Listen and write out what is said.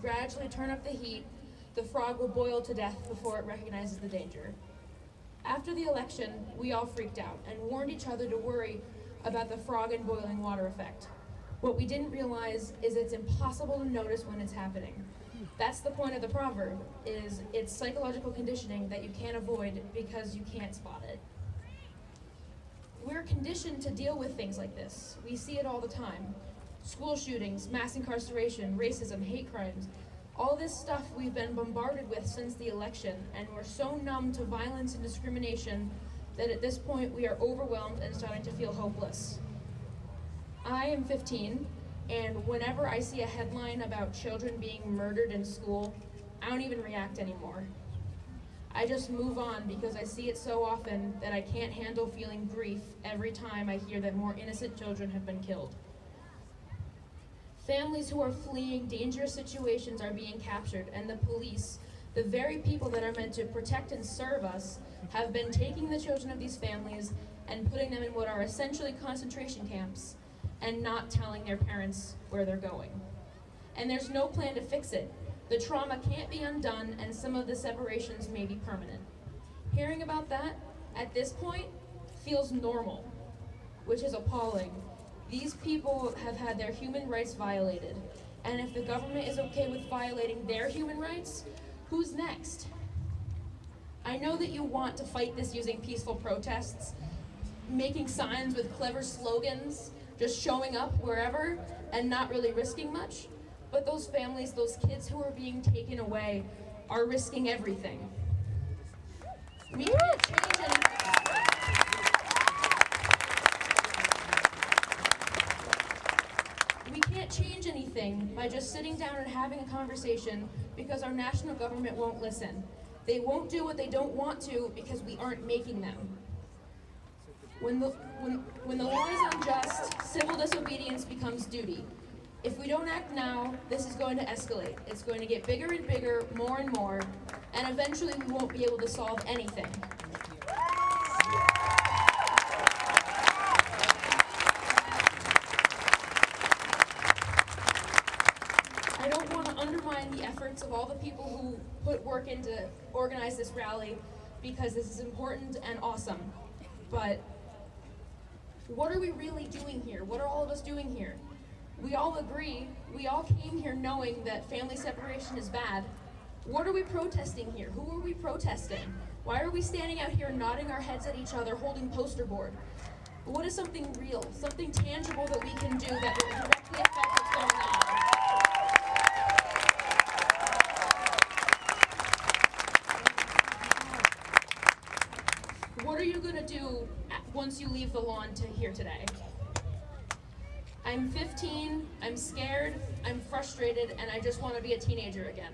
gradually turn up the heat, the frog will boil to death before it recognizes the danger. After the election, we all freaked out and warned each other to worry about the frog and boiling water effect. What we didn't realize is it's impossible to notice when it's happening. That's the point of the proverb, is it's psychological conditioning that you can't avoid because you can't spot it. We're conditioned to deal with things like this. We see it all the time. School shootings, mass incarceration, racism, hate crimes, all this stuff we've been bombarded with since the election, and we're so numb to violence and discrimination that at this point we are overwhelmed and starting to feel hopeless. I am 15, and whenever I see a headline about children being murdered in school, I don't even react anymore. I just move on because I see it so often that I can't handle feeling grief every time I hear that more innocent children have been killed. Families who are fleeing dangerous situations are being captured, and the police, the very people that are meant to protect and serve us, have been taking the children of these families and putting them in what are essentially concentration camps and not telling their parents where they're going. And there's no plan to fix it. The trauma can't be undone, and some of the separations may be permanent. Hearing about that, at this point, feels normal, which is appalling. These people have had their human rights violated, and if the government is okay with violating their human rights, who's next? I know that you want to fight this using peaceful protests, making signs with clever slogans, just showing up wherever and not really risking much, but those families, those kids who are being taken away, are risking everything. We can't change anything. We can't change anything by just sitting down and having a conversation because our national government won't listen. They won't do what they don't want to because we aren't making them. When the law is unjust, civil disobedience becomes duty. If we don't act now, this is going to escalate. It's going to get bigger and bigger, more and more, and eventually we won't be able to solve anything. I don't want to undermine the efforts of all the people who put work in to organize this rally because this is important and awesome. But what are we really doing here? What are all of us doing here? We all agree, we all came here knowing that family separation is bad. What are we protesting here? Who are we protesting? Why are we standing out here nodding our heads at each other, holding poster board? What is something real, something tangible that we can do that will directly affect what's going on? What are you going to do once you leave the lawn to here today? I'm 15, I'm scared, I'm frustrated, and I just want to be a teenager again.